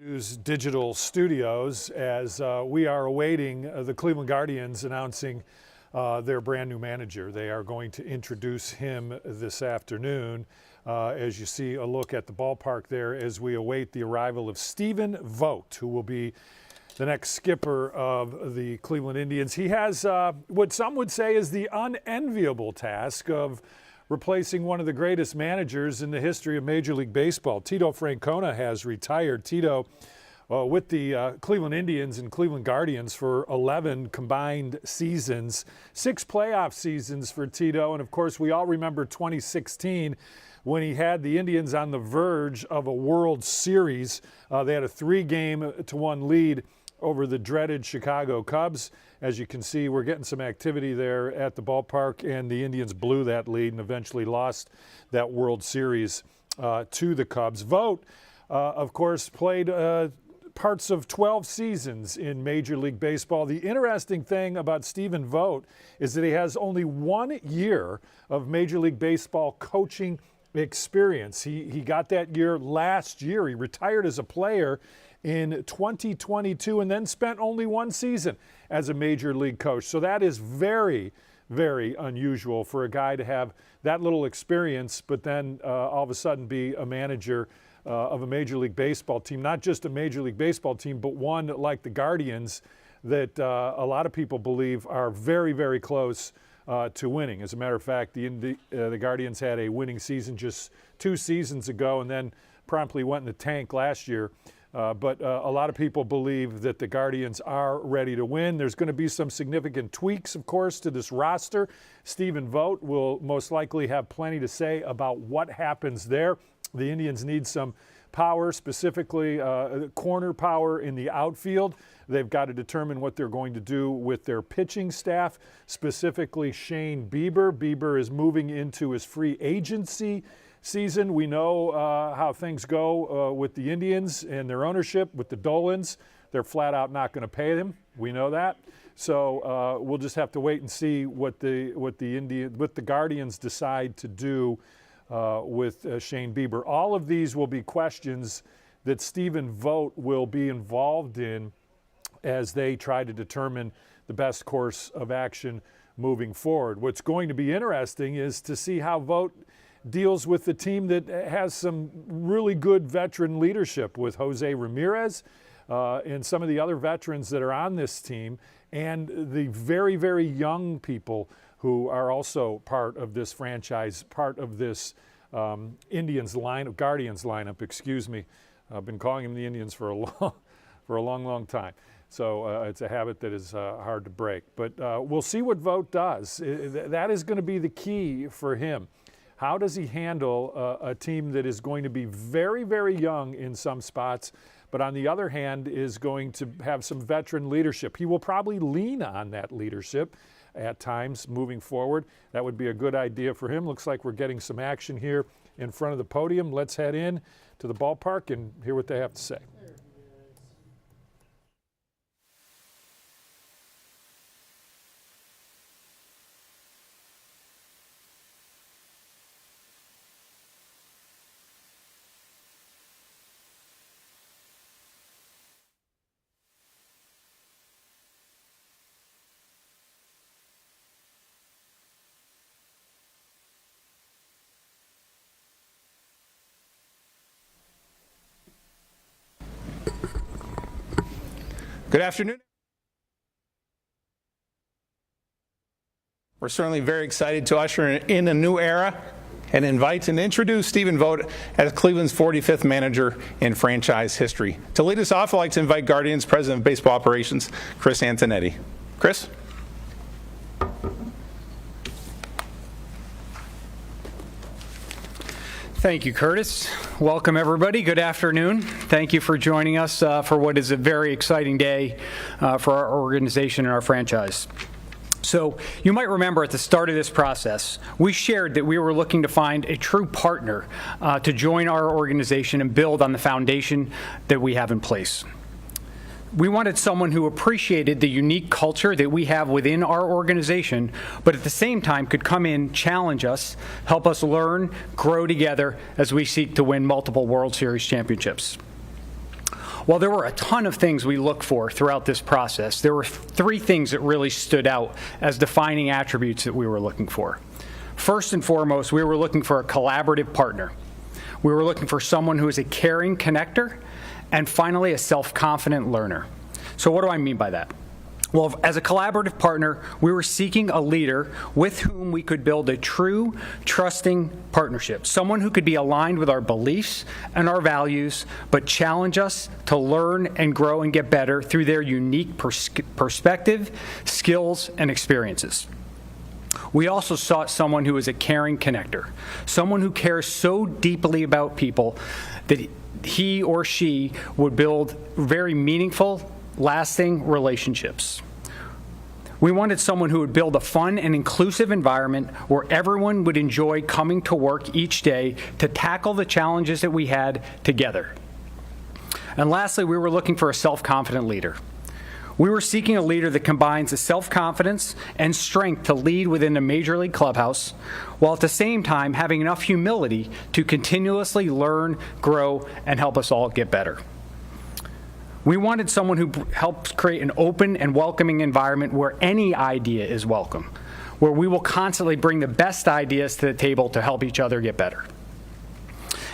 News Digital Studios as we are awaiting the Cleveland Guardians announcing their brand new manager. They are going to introduce him this afternoon. As you see a look at the ballpark there as we await the arrival of Stephen Vogt, who will be the next skipper of the Cleveland Indians. He has what some would say is the unenviable task of replacing one of the greatest managers in the history of Major League Baseball. Tito Francona has retired. Tito with the Cleveland Indians and Cleveland Guardians for 11 combined seasons, 6 playoff seasons for Tito. And of course, we all remember 2016 when he had the Indians on the verge of a World Series. They had a 3-1 lead over the dreaded Chicago Cubs. As you can see, we're getting some activity there at the ballpark, and the Indians blew that lead and eventually lost that World Series to the Cubs. Vogt, of course, played parts of 12 seasons in Major League Baseball. The interesting thing about Stephen Vogt is that he has only 1 year of Major League Baseball coaching experience. He got that year last year. He retired as a player in 2022 and then spent only 1 season as a Major League coach. So that is very, very unusual for a guy to have that little experience, but then all of a sudden be a manager of a Major League Baseball team, not just a Major League Baseball team, but one like the Guardians that a lot of people believe are very, very close to winning. As a matter of fact, the Guardians had a winning season just 2 seasons ago and then promptly went in the tank last year. But a lot of people believe that the Guardians are ready to win. There's going to be some significant tweaks, of course, to this roster. Stephen Vogt will most likely have plenty to say about what happens there. The Indians need some power, specifically corner power in the outfield. They've got to determine what they're going to do with their pitching staff, specifically Shane Bieber. Bieber is moving into his free agency season. We know how things go with the Indians and their ownership with the Dolans. They're flat out not going to pay them. We know that. So we'll just have to wait and see what the Guardians decide to do with Shane Bieber. All of these will be questions that Stephen Vogt will be involved in as they try to determine the best course of action moving forward. What's going to be interesting is to see how Vogt deals with the team that has some really good veteran leadership with Jose Ramirez and some of the other veterans that are on this team, and the very, very young people who are also part of this franchise, part of this Guardians lineup, excuse me. I've been calling them the Indians for a long time. So it's a habit that is hard to break. But we'll see what Vogt does. That is going to be the key for him. How does he handle a team that is going to be very, very young in some spots, but on the other hand is going to have some veteran leadership? He will probably lean on that leadership at times moving forward. That would be a good idea for him. Looks like we're getting some action here in front of the podium. Let's head in to the ballpark and hear what they have to say. Good afternoon. We're certainly very excited to usher in a new era and invite and introduce Stephen Vogt as Cleveland's 45th manager in franchise history. To lead us off, I'd like to invite Guardians President of Baseball Operations, Chris Antonetti. Chris? Thank you, Curtis. Welcome, everybody. Good afternoon. Thank you for joining us for what is a very exciting day for our organization and our franchise. So you might remember at the start of this process, we shared that we were looking to find a true partner to join our organization and build on the foundation that we have in place. We wanted someone who appreciated the unique culture that we have within our organization, but at the same time could come in, challenge us, help us learn, grow together as we seek to win multiple World Series championships. While there were a ton of things we looked for throughout this process, there were 3 things that really stood out as defining attributes that we were looking for. First and foremost, we were looking for a collaborative partner. We were looking for someone who is a caring connector, and finally, a self-confident learner. So what do I mean by that? Well, as a collaborative partner, we were seeking a leader with whom we could build a true, trusting partnership, someone who could be aligned with our beliefs and our values, but challenge us to learn and grow and get better through their unique perspective, skills, and experiences. We also sought someone who is a caring connector, someone who cares so deeply about people that he or she would build very meaningful, lasting relationships. We wanted someone who would build a fun and inclusive environment where everyone would enjoy coming to work each day to tackle the challenges that we had together. And lastly, we were looking for a self-confident leader. We were seeking a leader that combines the self-confidence and strength to lead within the Major League clubhouse, while at the same time having enough humility to continuously learn, grow, and help us all get better. We wanted someone who helps create an open and welcoming environment where any idea is welcome, where we will constantly bring the best ideas to the table to help each other get better.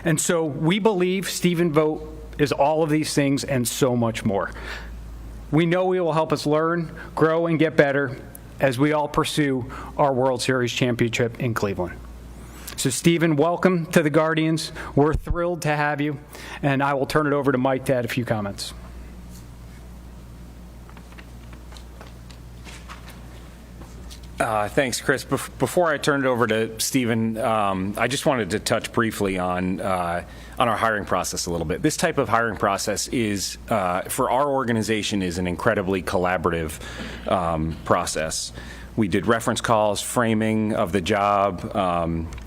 And so we believe Stephen Vogt is all of these things and so much more. We know he will help us learn, grow, and get better as we all pursue our World Series championship in Cleveland. So Stephen, welcome to the Guardians. We're thrilled to have you, and I will turn it over to Mike to add a few comments. Thanks, Chris. Before I turn it over to Stephen, I just wanted to touch briefly on our hiring process a little bit. This type of hiring process is, for our organization, is an incredibly collaborative process. We did reference calls, framing of the job,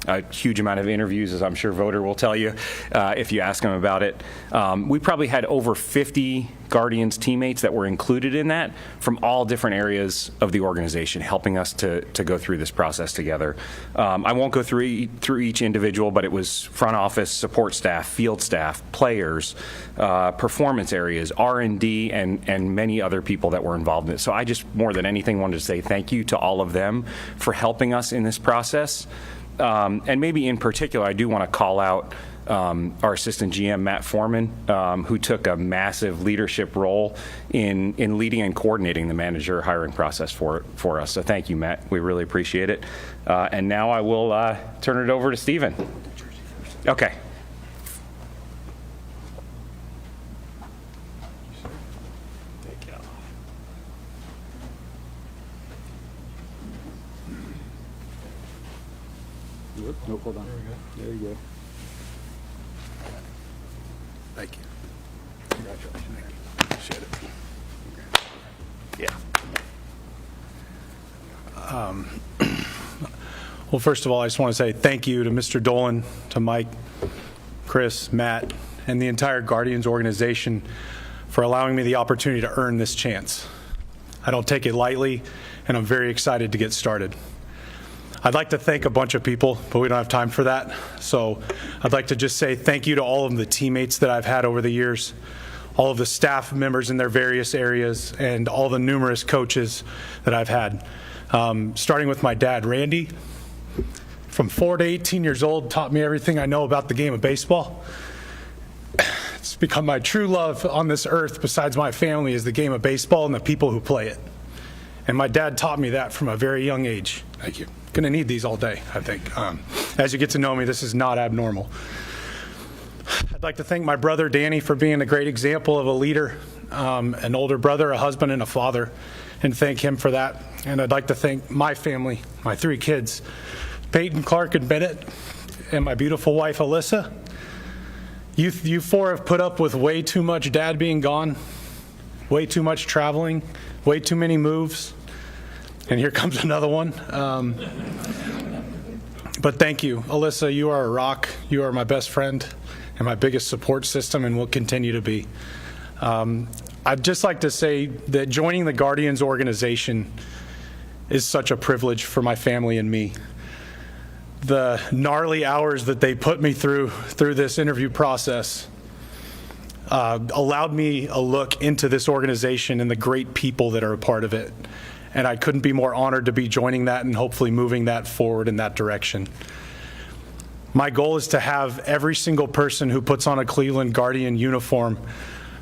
a huge amount of interviews, as I'm sure Voter will tell you, if you ask him about it. We probably had over 50 Guardians teammates that were included in that from all different areas of the organization, helping us to go through this process together. I won't go through each individual, but it was front office, support staff, field staff, players, performance areas, R&D, and many other people that were involved in it. So I just, more than anything, wanted to say thank you to all of them for helping us in this process. And maybe in particular, I do want to call out our assistant GM, Matt Foreman, who took a massive leadership role in leading and coordinating the manager hiring process for us. So thank you, Matt. We really appreciate it. And now I will turn it over to Stephen. Okay. No, hold on. There you go. Thank you. Congratulations. Appreciate it. Yeah. Well, first of all, I just want to say thank you to Mr. Dolan, to Mike, Chris, Matt, and the entire Guardians organization for allowing me the opportunity to earn this chance. I don't take it lightly, and I'm very excited to get started. I'd like to thank a bunch of people, but we don't have time for that. So I'd like to just say thank you to all of the teammates that I've had over the years, all of the staff members in their various areas, and all the numerous coaches that I've had. Starting with my dad, Randy, from 4 to 18 years old, taught me everything I know about the game of baseball. It's become my true love on this earth, besides my family, is the game of baseball and the people who play it. And my dad taught me that from a very young age. Thank you. Going to need these all day, I think. As you get to know me, this is not abnormal. I'd like to thank my brother, Danny, for being a great example of a leader, an older brother, a husband, and a father, and thank him for that. And I'd like to thank my family, my 3 kids, Peyton, Clark, and Bennett, and my beautiful wife, Alyssa. You 4 have put up with way too much dad being gone, way too much traveling, way too many moves. And here comes another one. But thank you. Alyssa, you are a rock. You are my best friend and my biggest support system, and will continue to be. I'd just like to say that joining the Guardians organization is such a privilege for my family and me. The gnarly hours that they put me through this interview process, allowed me a look into this organization and the great people that are a part of it. And I couldn't be more honored to be joining that and hopefully moving that forward in that direction. My goal is to have every single person who puts on a Cleveland Guardian uniform,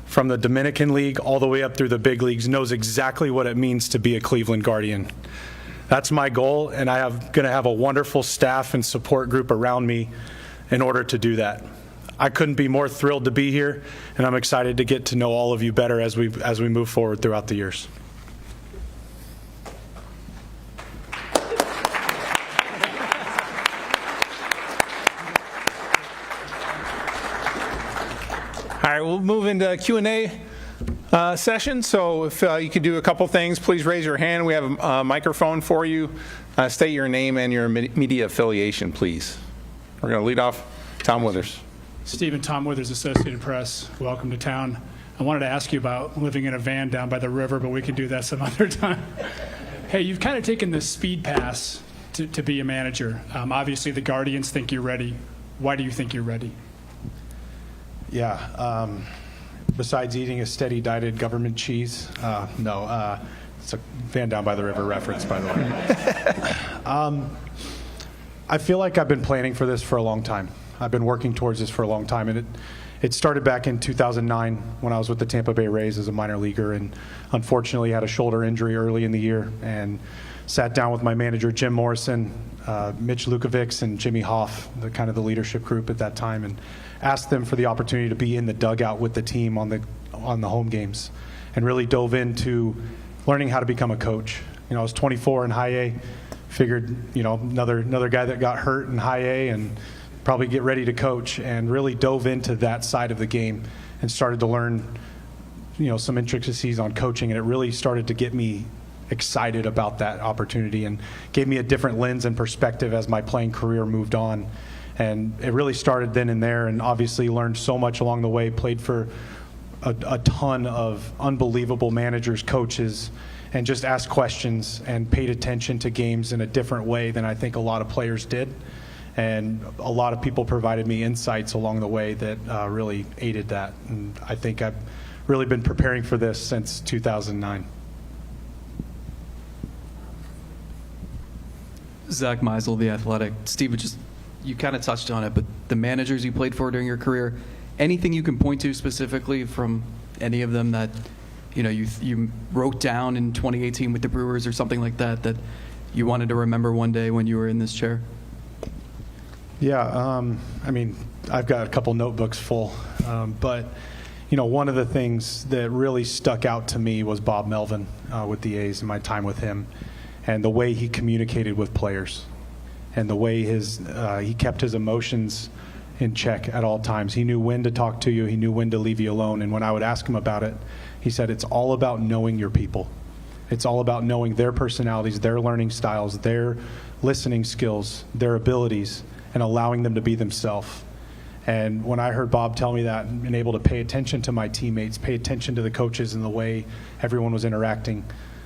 from the Dominican League all the way up through the big leagues, knows exactly what it means to be a Cleveland Guardian. That's my goal, and I am going to have a wonderful staff and support group around me in order to do that. I couldn't be more thrilled to be here, and I'm excited to get to know all of you better as we move forward throughout the years. All right, we'll move into Q&A session. So if you could do a couple things, please raise your hand. We have a microphone for you. State your name and your media affiliation, please. We're going to lead off. Tom Withers. Stephen, Tom Withers, Associated Press. Welcome to town. I wanted to ask you about living in a van down by the river, but we can do that some other time. Hey, you've kind of taken the speed pass to be a manager. Obviously, the Guardians think you're ready. Why do you think you're ready? Yeah, besides eating a steady dieted government cheese, no, it's a van down by the river reference, by the way. I feel like I've been planning for this for a long time. I've been working towards this for a long time, and it started back in 2009 when I was with the Tampa Bay Rays as a minor leaguer, and unfortunately had a shoulder injury early in the year, and sat down with my manager, Jim Morrison, Mitch Lukovics, and Jimmy Hoff, the leadership group at that time, and asked them for the opportunity to be in the dugout with the team on the home games, and really dove into learning how to become a coach. I was 24 in high A, figured another guy that got hurt in high A and probably get ready to coach, and really dove into that side of the game and started to learn some intricacies on coaching, and it really started to get me excited about that opportunity and gave me a different lens and perspective as my playing career moved on. And it really started then and there, and obviously learned so much along the way, played for a ton of unbelievable managers, coaches, and just asked questions and paid attention to games in a different way than I think a lot of players did. And a lot of people provided me insights along the way that really aided that. And I think I've really been preparing for this since 2009. Zach Meisel, The Athletic. Steve, you kind of touched on it, but the managers you played for during your career, anything you can point to specifically from any of them that you wrote down in 2018 with the Brewers or something like that you wanted to remember one day when you were in this chair? Yeah, I've got a couple notebooks full, but one of the things that really stuck out to me was Bob Melvin with the A's and my time with him, and the way he communicated with players, and the way he kept his emotions in check at all times. He knew when to talk to you. He knew when to leave you alone. And when I would ask him about it, he said, it's all about knowing your people. It's all about knowing their personalities, their learning styles, their listening skills, their abilities, and allowing them to be themselves. And when I heard Bob tell me that and able to pay attention to my teammates, pay attention to the coaches and the way everyone was interacting,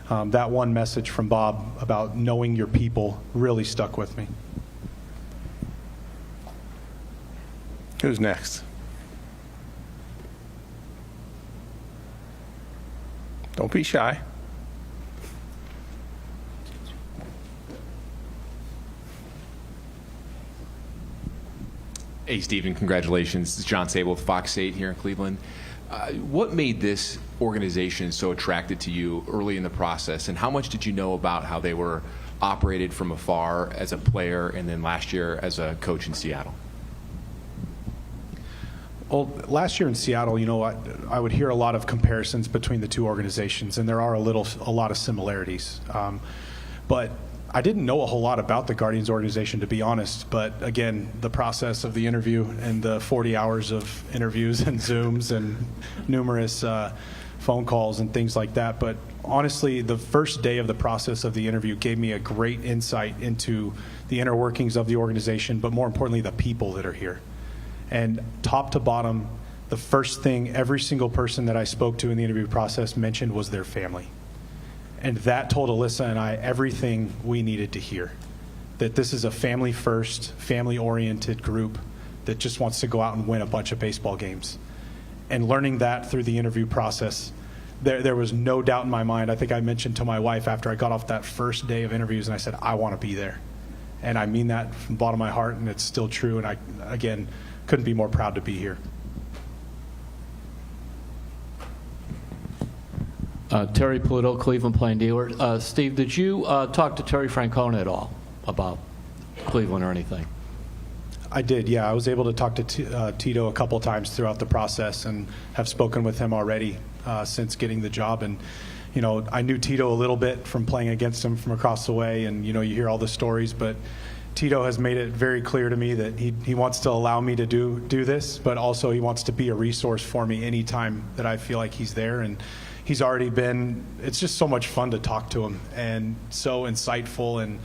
that one message from Bob about knowing your people really stuck with me. Who's next? Don't be shy. Hey, Stephen, congratulations. This is John Sable with Fox 8 here in Cleveland. What made this organization so attracted to you early in the process, and how much did you know about how they were operated from afar as a player and then last year as a coach in Seattle? Well, last year in Seattle, I would hear a lot of comparisons between the two organizations, and there are a lot of similarities. But I didn't know a whole lot about the Guardians organization, to be honest. But again, the process of the interview and the 40 hours of interviews and Zooms and numerous phone calls and things like that. But honestly, the first day of the process of the interview gave me a great insight into the inner workings of the organization, but more importantly, the people that are here. And top to bottom, the first thing every single person that I spoke to in the interview process mentioned was their family. And that told Alyssa and I everything we needed to hear. That this is a family-first, family-oriented group that just wants to go out and win a bunch of baseball games. and learning that through the interview process, there was no doubt in my mind. I think I mentioned to my wife after I got off that first day of interviews, and I said, I want to be there. And I mean that from the bottom of my heart, and it's still true. And I, again, couldn't be more proud to be here. Terry Pluto, Cleveland Plain Dealer. Steve, did you talk to Terry Francona at all about Cleveland or anything? I did, yeah. I was able to talk to Tito a couple times throughout the process and have spoken with him already since getting the job. And, you know, I knew Tito a little bit from playing against him from across the way, and, you know, you hear all the stories, but Tito has made it very clear to me that he wants to allow me to do this, but also he wants to be a resource for me anytime that I feel like he's there. And he's already been, it's just so much fun to talk to him and so insightful, and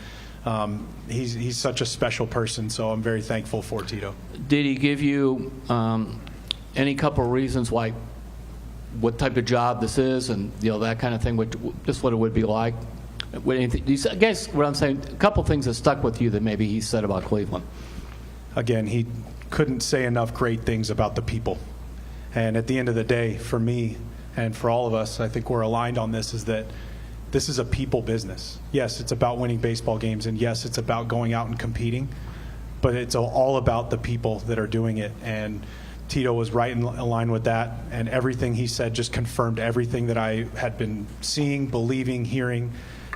he's such a special person, so I'm very thankful for Tito. Did he give you any couple of reasons why, what type of job this is, and you know, that kind of thing, just what it would be like? I guess what I'm saying, a couple of things that stuck with you that maybe he said about Cleveland. Again, he couldn't say enough great things about the people. And at the end of the day, for me and for all of us, I think we're aligned on this, is that this is a people business. Yes, it's about winning baseball games, and yes, it's about going out and competing, but it's all about the people that are doing it. And Tito was right in line with that, and everything he said just confirmed everything that I had been seeing, believing, hearing,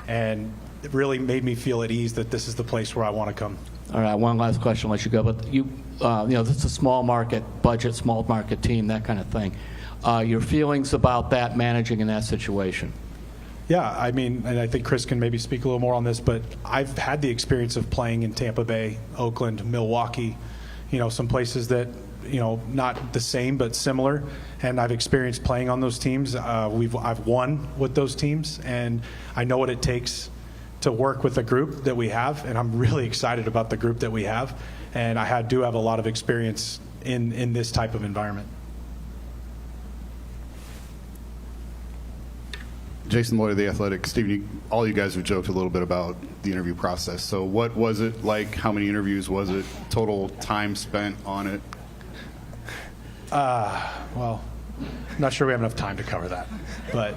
and it really made me feel at ease that this is the place where I want to come. All right, one last question, I'll let you go. But you know, this is a small market budget, small market team, that kind of thing. Your feelings about that, managing in that situation? Yeah, I mean, and I think Chris can maybe speak a little more on this, but I've had the experience of playing in Tampa Bay, Oakland, Milwaukee, you know, some places that, you know, not the same but similar, and I've experienced playing on those teams. I've won with those teams, and I know what it takes to work with a group that we have, and I'm really excited about the group that we have, and I do have a lot of experience in this type of environment. Jason Lloyd of The Athletic. Stephen, all you guys have joked a little bit about the interview process. So what was it like? How many interviews was it? Total time spent on it? Well, I'm not sure we have enough time to cover that. But,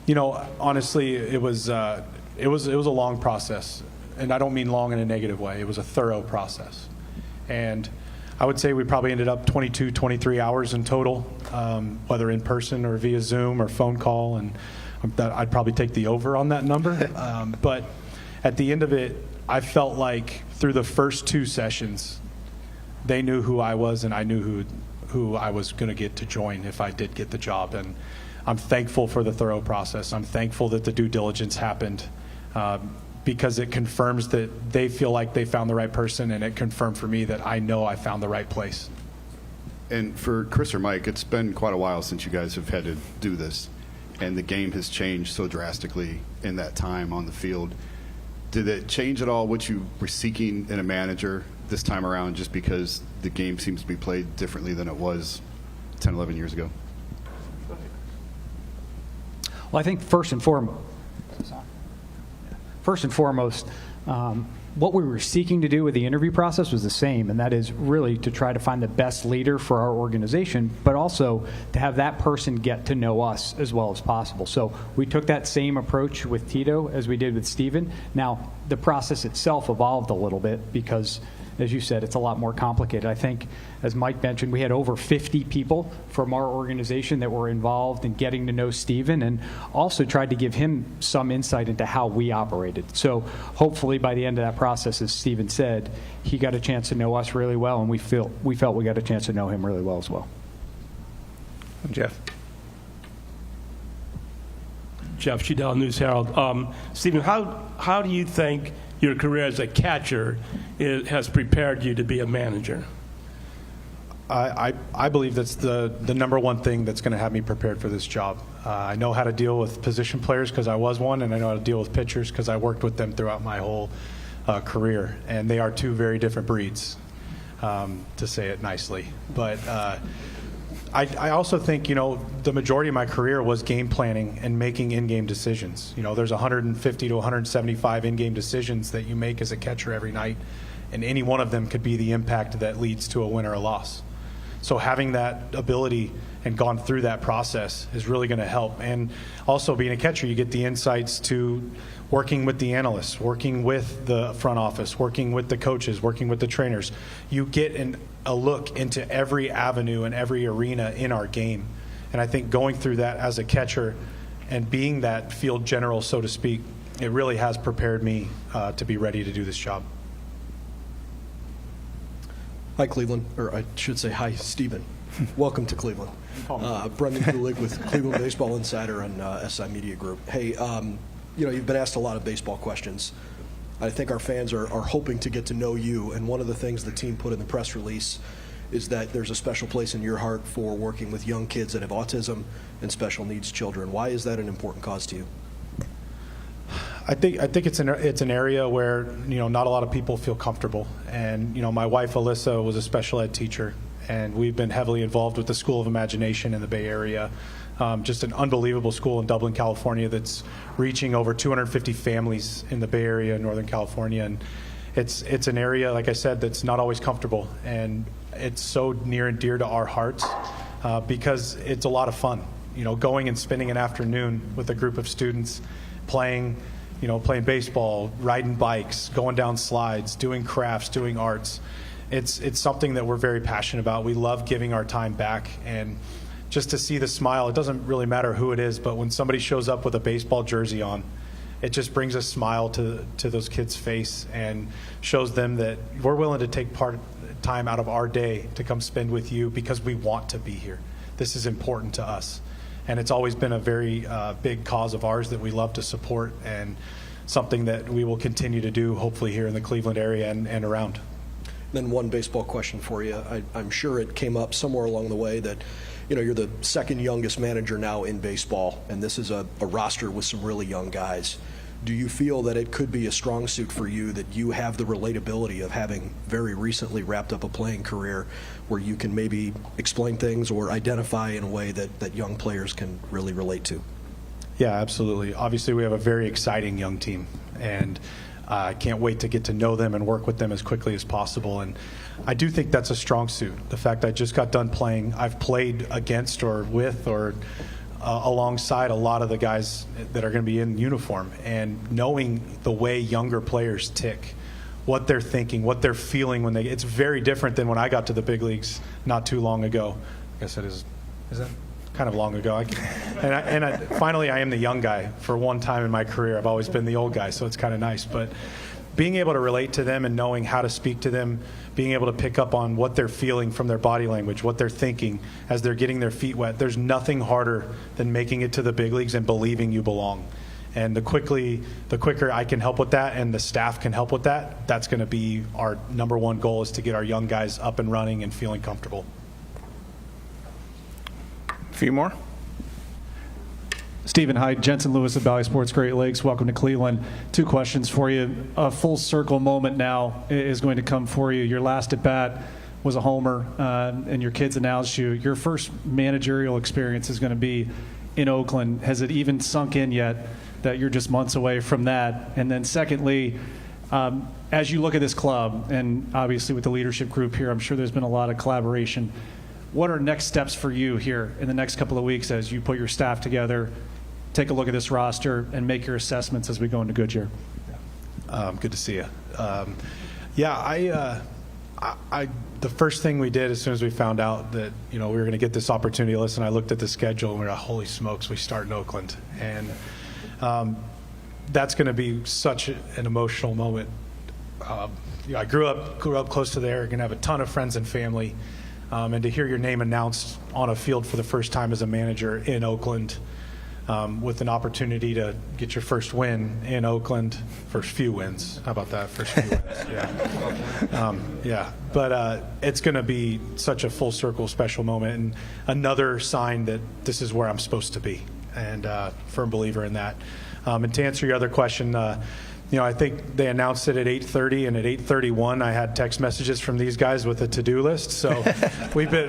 you know, honestly, it was a long process. And I don't mean long in a negative way. It was a thorough process. And I would say we probably ended up 22, 23 hours in total, whether in person or via Zoom or phone call, and I'd probably take the over on that number. But at the end of it, I felt like through the first two sessions, they knew who I was, and I knew who I was going to get to join if I did get the job. And I'm thankful for the thorough process. I'm thankful that the due diligence happened, because it confirms that they feel like they found the right person, and it confirmed for me that I know I found the right place. And for Chris or Mike, it's been quite a while since you guys have had to do this, and the game has changed so drastically in that time on the field. Did it change at all what you were seeking in a manager this time around, just because the game seems to be played differently than it was 10, 11 years ago? Well, I think first and foremost, what we were seeking to do with the interview process was the same, and that is really to try to find the best leader for our organization, but also to have that person get to know us as well as possible. So we took that same approach with Tito as we did with Stephen. Now, the process itself evolved a little bit because, as you said, it's a lot more complicated. I think, as Mike mentioned, we had over 50 people from our organization that were involved in getting to know Stephen, and also tried to give him some insight into how we operated. So hopefully by the end of that process, as Stephen said, he got a chance to know us really well, and we felt we got a chance to know him really well as well. Jeff. Jeff Shedell, News Herald. Stephen, how do you think your career as a catcher has prepared you to be a manager? I believe that's the number one thing that's going to have me prepared for this job. I know how to deal with position players because I was one, and I know how to deal with pitchers because I worked with them throughout my whole career. And they are two very different breeds, to say it nicely. But I also think, you know, the majority of my career was game planning and making in-game decisions. You know, there's 150 to 175 in-game decisions that you make as a catcher every night, and any one of them could be the impact that leads to a win or a loss. So having that ability and gone through that process is really going to help. And also being a catcher, you get the insights to working with the analysts, working with the front office, working with the coaches, working with the trainers. You get a look into every avenue and every arena in our game. And I think going through that as a catcher and being that field general, so to speak, it really has prepared me to be ready to do this job. Hi, Cleveland, or I should say hi, Stephen. Welcome to Cleveland. Brendan Kulig with Cleveland Baseball Insider and SI Media Group. Hey, you've been asked a lot of baseball questions. I think our fans are hoping to get to know you, and one of the things the team put in the press release is that there's a special place in your heart for working with young kids that have autism and special needs children. Why is that an important cause to you? I think it's an area where not a lot of people feel comfortable, and my wife Alyssa was a special ed teacher, and we've been heavily involved with the School of Imagination in the Bay Area. Just an unbelievable school in Dublin, California that's reaching over 250 families in the Bay Area in Northern California. And it's an area, like I said, that's not always comfortable. And it's so near and dear to our hearts because it's a lot of fun. Going and spending an afternoon with a group of students playing baseball, riding bikes, going down slides, doing crafts, doing arts. It's something that we're very passionate about. We love giving our time back, and just to see the smile, it doesn't really matter who it is, but when somebody shows up with a baseball jersey on, it just brings a smile to those kids' face and shows them that we're willing to take time out of our day to come spend with you because we want to be here. This is important to us. And it's always been a very big cause of ours that we love to support, and something that we will continue to do, hopefully here in the Cleveland area and around. Then one baseball question for you. I'm sure it came up somewhere along the way that you're the second youngest manager now in baseball, and this is a roster with some really young guys. Do you feel that it could be a strong suit for you that you have the relatability of having very recently wrapped up a playing career where you can maybe explain things or identify in a way that young players can really relate to? Yeah, absolutely. Obviously, we have a very exciting young team, and I can't wait to get to know them and work with them as quickly as possible. And I do think that's a strong suit. The fact I just got done playing, I've played against or with or alongside a lot of the guys that are going to be in uniform, and knowing the way younger players tick, what they're thinking, what they're feeling when it's very different than when I got to the big leagues not too long ago. I guess it is that kind of long ago? Finally, I am the young guy for one time in my career. I've always been the old guy, so it's kind of nice. But being able to relate to them and knowing how to speak to them, being able to pick up on what they're feeling from their body language, what they're thinking as they're getting their feet wet. There's nothing harder than making it to the big leagues and believing you belong. And the quicker I can help with that and the staff can help with that, that's going to be our number one goal, is to get our young guys up and running and feeling comfortable. A few more. Stephen, hi. Jensen Lewis of Valley Sports Great Lakes. Welcome to Cleveland. Two questions for you. A full circle moment now is going to come for you. Your last at bat was a homer, and your kids announced you. Your first managerial experience is going to be in Oakland. Has it even sunk in yet that you're just months away from that? And then secondly, as you look at this club, and obviously with the leadership group here, I'm sure there's been a lot of collaboration. What are next steps for you here in the next couple of weeks as you put your staff together, take a look at this roster, and make your assessments as we go into Goodyear? Good to see you. The first thing we did as soon as we found out that we were going to get this opportunity, listen, I looked at the schedule and we were like, holy smokes, we start in Oakland, and that's going to be such an emotional moment. I grew up close to there, going to have a ton of friends and family, and to hear your name announced on a field for the first time as a manager in Oakland, with an opportunity to get your first win in Oakland, first few wins. How about that? First few wins. Yeah. But it's going to be such a full circle special moment, and another sign that this is where I'm supposed to be, and firm believer in that. And to answer your other question, I think they announced it at 8:30, and at 8:31, I had text messages from these guys with a to-do list. So we've been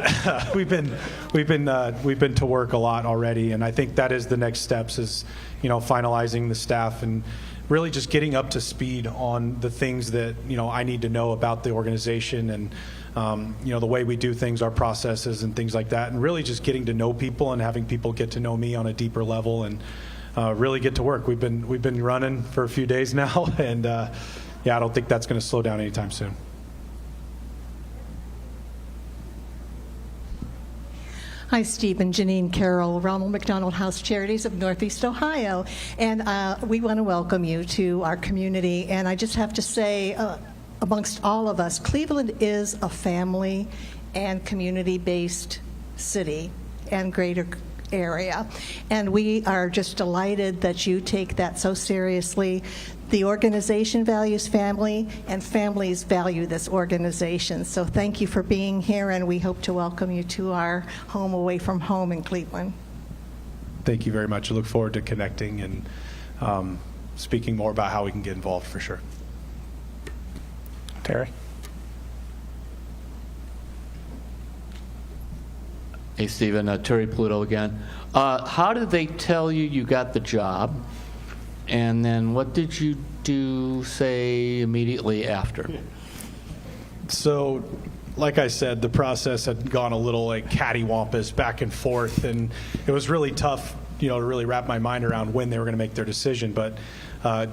to work a lot already, and I think that is the next steps, is finalizing the staff and really just getting up to speed on the things that I need to know about the organization and the way we do things, our processes and things like that, and really just getting to know people and having people get to know me on a deeper level and really get to work. We've been running for a few days now, and I don't think that's going to slow down anytime soon. Hi, Stephen. Janine Carroll, Ronald McDonald House Charities of Northeast Ohio. And we want to welcome you to our community. And I just have to say, amongst all of us, Cleveland is a family and community-based city and greater area. And we are just delighted that you take that so seriously. The organization values family, and families value this organization. So thank you for being here, and we hope to welcome you to our home away from home in Cleveland. Thank you very much. I look forward to connecting and speaking more about how we can get involved for sure. Terry? Hey, Stephen, Terry Pluto again. How did they tell you got the job? And then what did you do, say, immediately after? So, like I said, the process had gone a little like cattywampus back and forth, and it was really tough, to really wrap my mind around when they were going to make their decision. But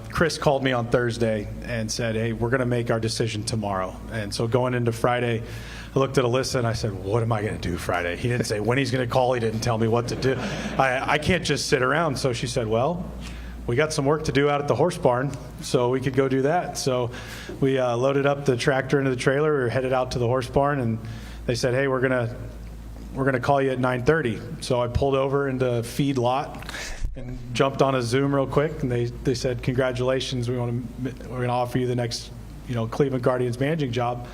Chris called me on Thursday and said, hey, we're going to make our decision tomorrow. And so going into Friday, I looked at Alyssa and I said, what am I going to do Friday? He didn't say when he's going to call. He didn't tell me what to do. I can't just sit around. So she said, well, we got some work to do out at the horse barn, so we could go do that. So we loaded up the tractor into the trailer. We were headed out to the horse barn, and they said, hey, we're gonna call you at 9:30. So I pulled over into feed lot and jumped on a Zoom real quick, and they said, congratulations, we're gonna offer you the next Cleveland Guardians managing job.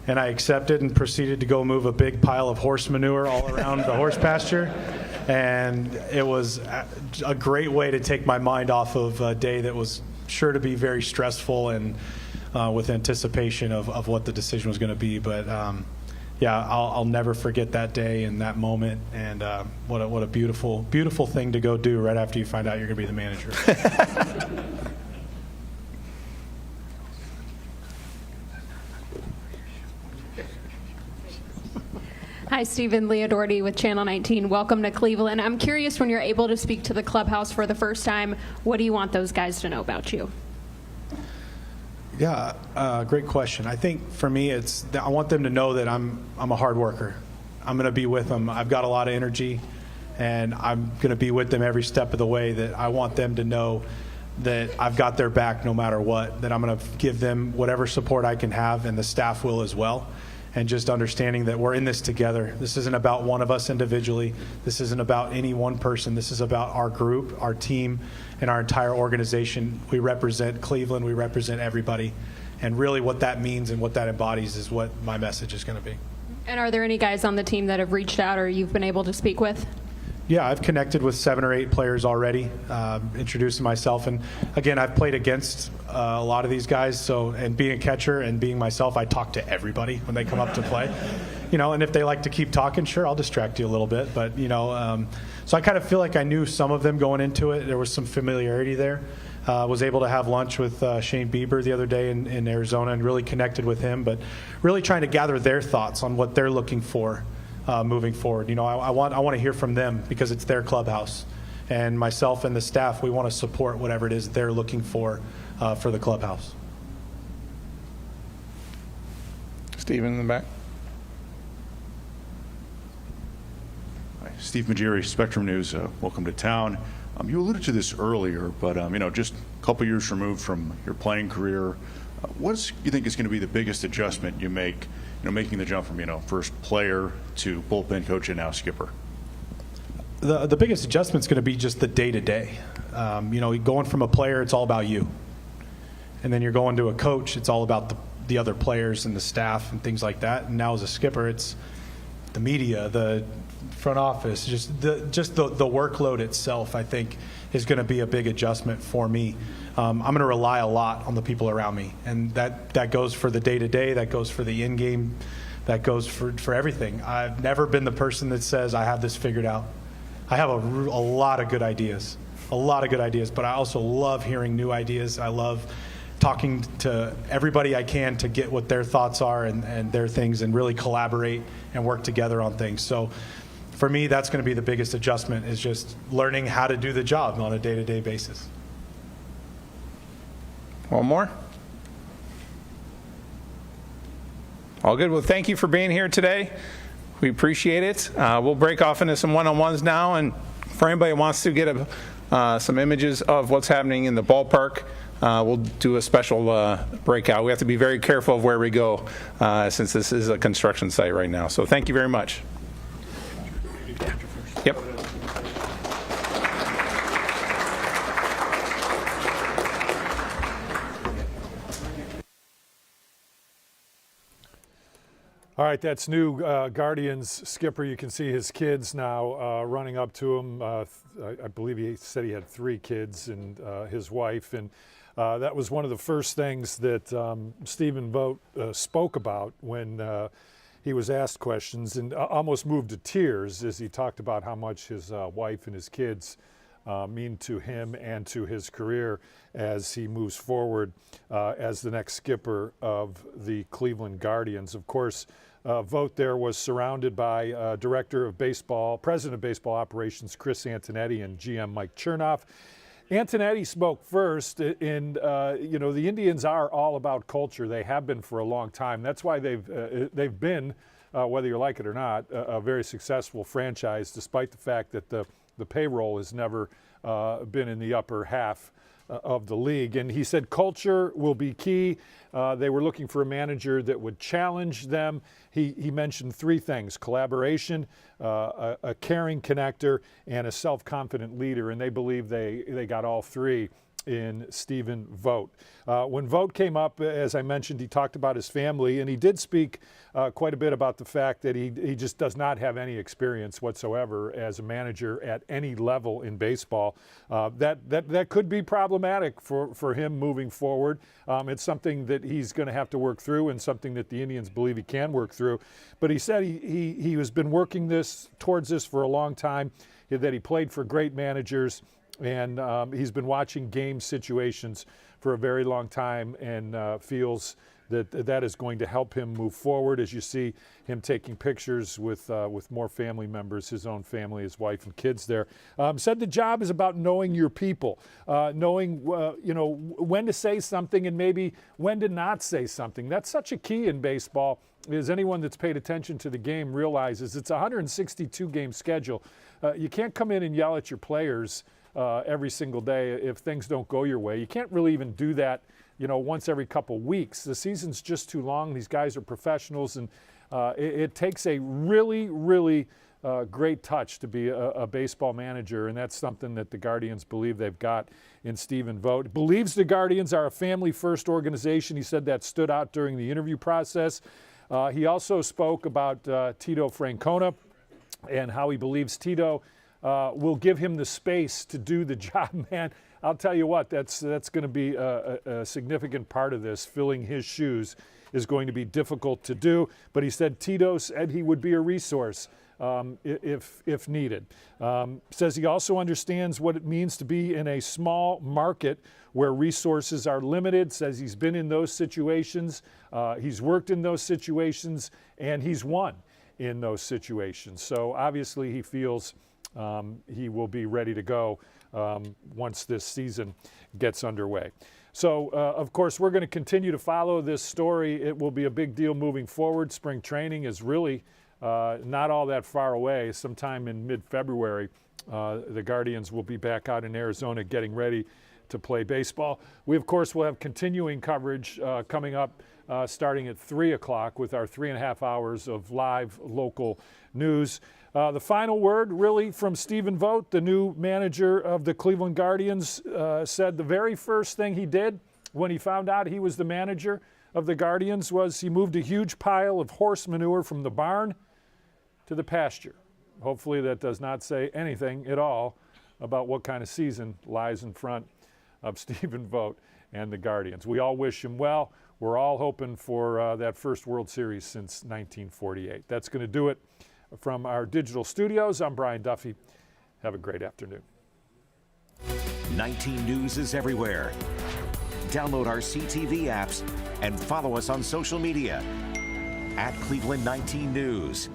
And I accepted and proceeded to go move a big pile of horse manure all around the horse pasture. And it was a great way to take my mind off of a day that was sure to be very stressful and with anticipation of what the decision was going to be. But I'll never forget that day and that moment. And what a beautiful, beautiful thing to go do right after you find out you're going to be the manager. Hi, Stephen. Leah Doherty with Channel 19. Welcome to Cleveland. I'm curious, when you're able to speak to the clubhouse for the first time, what do you want those guys to know about you? Yeah, great question. I think for me, I want them to know that I'm a hard worker. I'm going to be with them. I've got a lot of energy, and I'm going to be with them every step of the way. That I want them to know that I've got their back no matter what, that I'm going to give them whatever support I can have, and the staff will as well. And just understanding that we're in this together. This isn't about one of us individually. This isn't about any one person. This is about our group, our team, and our entire organization. We represent Cleveland. We represent everybody. And really what that means and what that embodies is what my message is going to be. And are there any guys on the team that have reached out or you've been able to speak with? Yeah, I've connected with 7 or 8 players already, introducing myself. And again, I've played against a lot of these guys. And being a catcher and being myself, I talk to everybody when they come up to play. And if they like to keep talking, sure, I'll distract you a little bit. But, so I kind of feel like I knew some of them going into it. There was some familiarity there. Was able to have lunch with Shane Bieber the other day in Arizona and really connected with him, but really trying to gather their thoughts on what they're looking for moving forward. I want to hear from them because it's their clubhouse, and myself and the staff, we want to support whatever it is they're looking for the clubhouse. Stephen in the back. Hi, Steve Maggieri, Spectrum News. Welcome to town. You alluded to this earlier, but just a couple years removed from your playing career, what do you think is going to be the biggest adjustment you make? Making the jump from first player to bullpen coach and now skipper. The biggest adjustment is going to be just the day to day. Going from a player, it's all about you, and then you're going to a coach, it's all about the other players and the staff and things like that. And now as a skipper, it's the media, the front office, just the workload itself, I think, is going to be a big adjustment for me. I'm going to rely a lot on the people around me, and that goes for the day-to-day, that goes for the in-game, that goes for everything. I've never been the person that says, I have this figured out. I have a lot of good ideas, a lot of good ideas, but I also love hearing new ideas. I love talking to everybody I can to get what their thoughts are and their things, and really collaborate and work together on things. So for me, that's going to be the biggest adjustment, is just learning how to do the job on a day-to-day basis. One more? All good. Well, thank you for being here today. We appreciate it. We'll break off into some one-on-ones now, and for anybody who wants to get some images of what's happening in the ballpark, we'll do a special breakout. We have to be very careful of where we go since this is a construction site right now. So thank you very much. Yep. All right, that's new Guardians skipper. You can see his kids now running up to him. I believe he said he had 3 kids and his wife. And that was one of the first things that Stephen Vogt spoke about when he was asked questions, and almost moved to tears as he talked about how much his wife and his kids mean to him and to his career as he moves forward as the next skipper of the Cleveland Guardians. Of course, Vogt there was surrounded by Director of Baseball, President of Baseball Operations Chris Antonetti, and GM Mike Chernoff. Antonetti spoke first, and you know, the Indians are all about culture. They have been for a long time. That's why they've been, whether you like it or not, a very successful franchise, despite the fact that the payroll has never been in the upper half of the league. And he said culture will be key. They were looking for a manager that would challenge them. He mentioned 3 things: collaboration, a caring connector, and a self-confident leader. And they believe they got all 3 in Stephen Vogt. When Vogt came up, as I mentioned, he talked about his family, and he did speak quite a bit about the fact that he just does not have any experience whatsoever as a manager at any level in baseball. That could be problematic for him moving forward. It's something that he's going to have to work through, and something that the Indians believe he can work through. But he said he has been working towards this for a long time, that he played for great managers, and he's been watching game situations for a very long time, and feels that is going to help him move forward. As you see him taking pictures with more family members, his own family, his wife and kids there. Said the job is about knowing your people, knowing when to say something and maybe when to not say something. That's such a key in baseball. As anyone that's paid attention to the game realizes, it's a 162 game schedule. You can't come in and yell at your players every single day if things don't go your way. You can't really even do that, once every couple weeks. The season's just too long. These guys are professionals, and it takes a really, really great touch to be a baseball manager, and that's something that the Guardians believe they've got in Stephen Vogt. Believes the Guardians are a family-first organization. He said that stood out during the interview process. He also spoke about Tito Francona and how he believes Tito will give him the space to do the job, man. I'll tell you what, that's going to be a significant part of this. Filling his shoes is going to be difficult to do, but he said Tito said he would be a resource if needed. Says he also understands what it means to be in a small market where resources are limited. Says he's been in those situations, he's worked in those situations, and he's won in those situations. So obviously he feels he will be ready to go once this season gets underway. So, of course, we're going to continue to follow this story. It will be a big deal moving forward. Spring training is really not all that far away. Sometime in mid-February, the Guardians will be back out in Arizona getting ready to play baseball. We, of course, will have continuing coverage coming up starting at 3 o'clock with our 3.5 hours of live local news. The final word, really, from Stephen Vogt, the new manager of the Cleveland Guardians, said the very first thing he did when he found out he was the manager of the Guardians was he moved a huge pile of horse manure from the barn to the pasture. Hopefully that does not say anything at all about what kind of season lies in front of Stephen Vogt and the Guardians. We all wish him well. We're all hoping for that first World Series since 1948. That's going to do it from our digital studios. I'm Brian Duffy. Have a great afternoon. 19 News is everywhere. Download our CTV apps and follow us on social media @Cleveland 19 News.